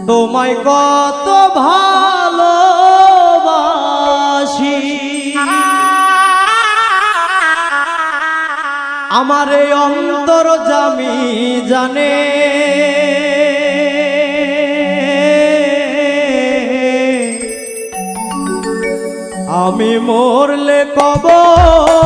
তোমায় কত ভালোবাসি আমার এই অন্তর জামি জানে আমি মরলে কবর